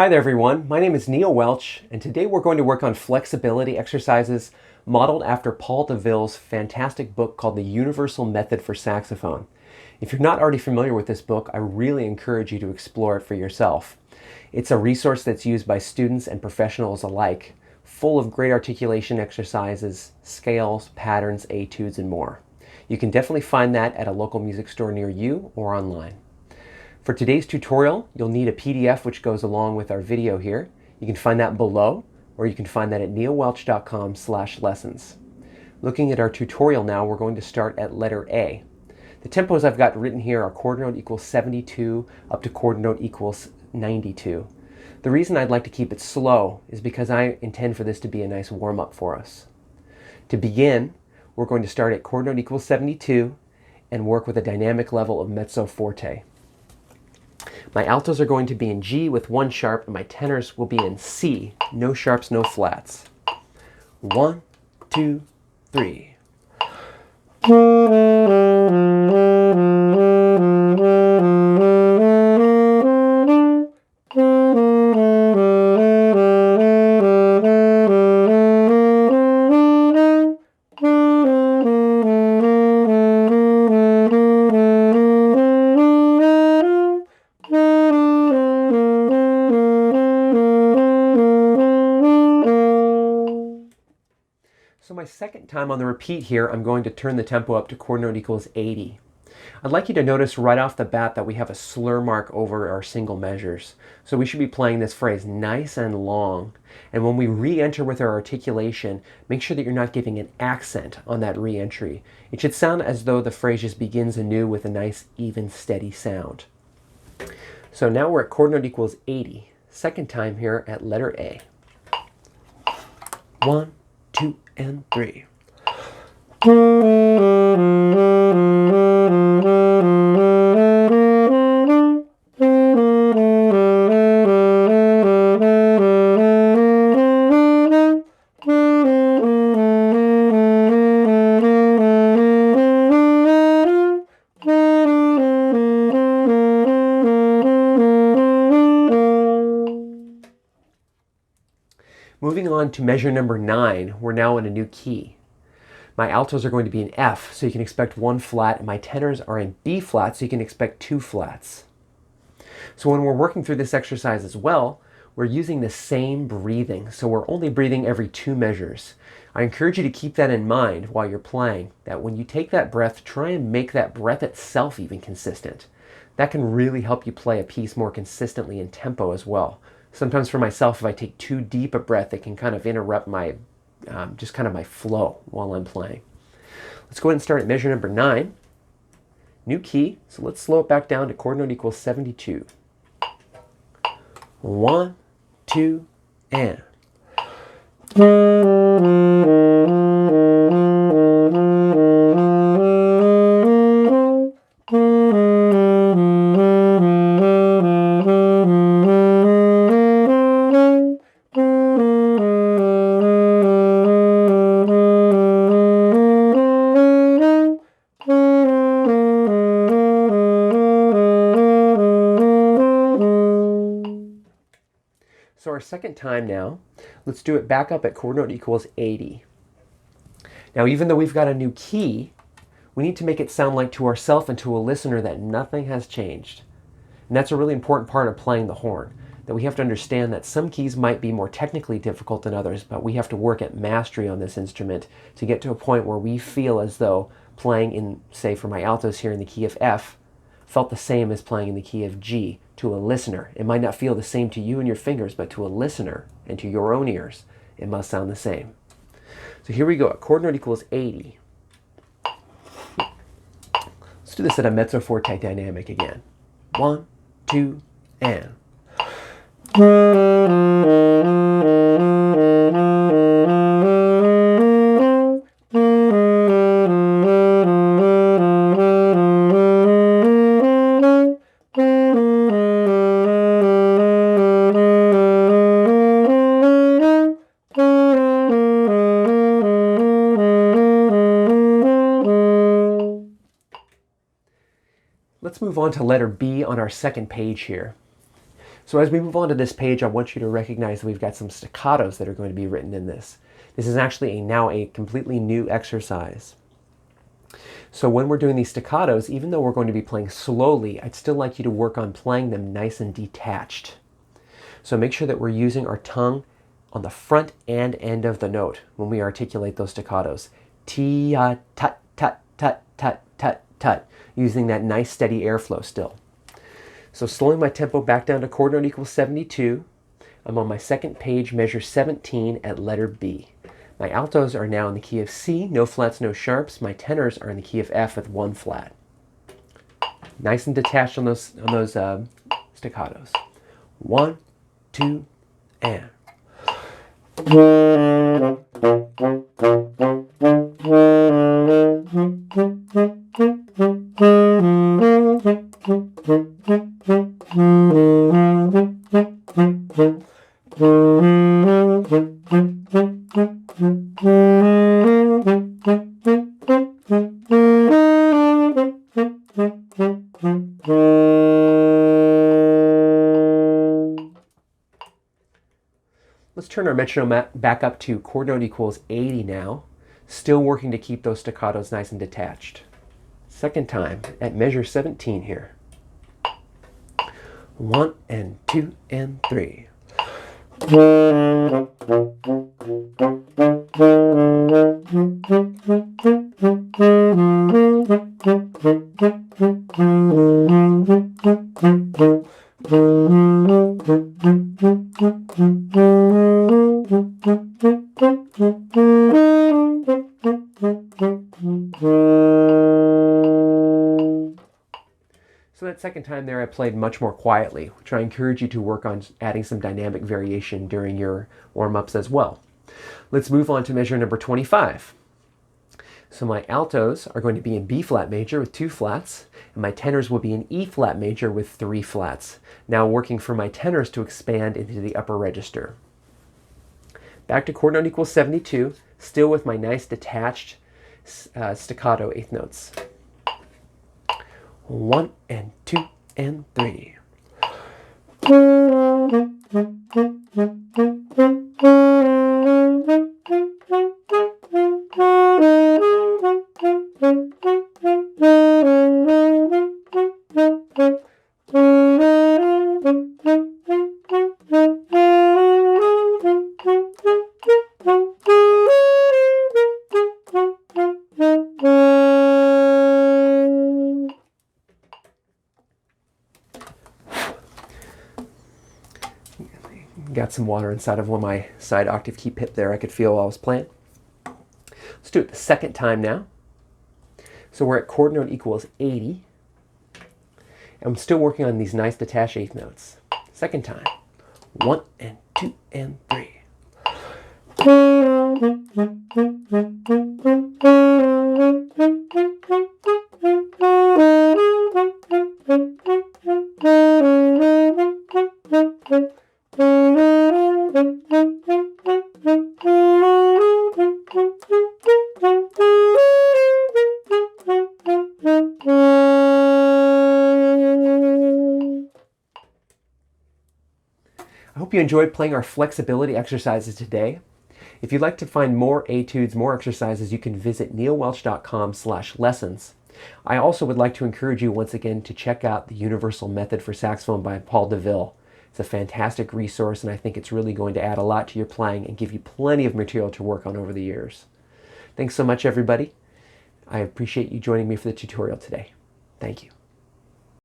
Hi there everyone, my name is Neil Welch, and today we're going to work on flexibility exercises modeled after Paul DeVille's fantastic book called The Universal Method for Saxophone. If you're not already familiar with this book, I really encourage you to explore it for yourself. It's a resource that's used by students and professionals alike, full of great articulation exercises, scales, patterns, etudes, and more. You can definitely find that at a local music store near you or online. For today's tutorial, you'll need a PDF which goes along with our video here. You can find that below, or you can find that at neilwelch.com/lessons. Looking at our tutorial now, we're going to start at letter A. The tempos I've got written here are quarter note equals 72 up to quarter note equals 92. The reason I'd like to keep it slow is because I intend for this to be a nice warm-up for us. To begin, we're going to start at quarter note equals 72 and work with a dynamic level of mezzo forte. My altos are going to be in G with one sharp, and my tenors will be in C. No sharps, no flats. 1, 2, 3. So my second time on the repeat here, I'm going to turn the tempo up to quarter note equals 80. I'd like you to notice right off the bat that we have a slur mark over our single measures. So we should be playing this phrase nice and long. And when we re-enter with our articulation, make sure that you're not giving an accent on that re-entry. It should sound as though the phrase just begins anew with a nice, even, steady sound. So now we're at quarter note equals 80. Second time here at letter A. 1, 2, and 3. Moving on to measure number 9, we're now in a new key. My altos are going to be in F, so you can expect one flat, and my tenors are in B flat, so you can expect two flats. So when we're working through this exercise as well, we're using the same breathing, so we're only breathing every 2 measures. I encourage you to keep that in mind while you're playing, that when you take that breath, try and make that breath itself even consistent. That can really help you play a piece more consistently in tempo as well. Sometimes for myself, if I take too deep a breath, it can kind of interrupt my, just kind of my flow while I'm playing. Let's go ahead and start at measure number 9. New key, so let's slow it back down to quarter note equals 72. 1, 2, and. So our second time now, let's do it back up at quarter note equals 80. Now even though we've got a new key, we need to make it sound like to ourselves and to a listener that nothing has changed. And that's a really important part of playing the horn, that we have to understand that some keys might be more technically difficult than others, but we have to work at mastery on this instrument to get to a point where we feel as though playing in, say for my altos here in the key of F, felt the same as playing in the key of G to a listener. It might not feel the same to you and your fingers, but to a listener and to your own ears, it must sound the same. So here we go, at quarter note equals 80. Let's do this at a mezzo forte dynamic again. 1, 2, and. Let's move on to letter B on our second page here. So as we move on to this page, I want you to recognize that we've got some staccatos that are going to be written in this. This is actually now a completely new exercise. So when we're doing these staccatos, even though we're going to be playing slowly, I'd still like you to work on playing them nice and detached. So make sure that we're using our tongue on the front and end of the note when we articulate those staccatos. Tut, tut, tut, tut, tut, tut, using that nice steady airflow still. So slowing my tempo back down to chord note equals 72. I'm on my second page, measure 17 at letter B. My altos are now in the key of C, no flats, no sharps. My tenors are in the key of F with 1 flat. Nice and detached on those staccatos. 1, 2, and. Let's turn our metronome back up to chord note equals 80 now, still working to keep those staccatos nice and detached. Second time at measure 17 here. 1 and 2 and 3. So that second time there I played much more quietly, which I encourage you to work on adding some dynamic variation during your warm-ups as well. Let's move on to measure number 25. So my altos are going to be in B flat major with 2 flats, and my tenors will be in E flat major with 3 flats. Now working for my tenors to expand into the upper register. Back to chord note equals 72, still with my nice detached staccato eighth notes. 1 and 2 and 3. Got some water inside of one of my side octave key pip there I could feel while I was playing. Let's do it the second time now. So we're at chord note equals 80. I'm still working on these nice detached eighth notes. Second time. 1 and 2 and 3. I hope you enjoyed playing our flexibility exercises today. If you'd like to find more etudes, more exercises, you can visit neilwelch.com/lessons. I also would like to encourage you once again to check out the Universal Method for Saxophone by Paul DeVille. It's a fantastic resource, and I think it's really going to add a lot to your playing and give you plenty of material to work on over the years. Thanks so much, everybody. I appreciate you joining me for the tutorial today. Thank you.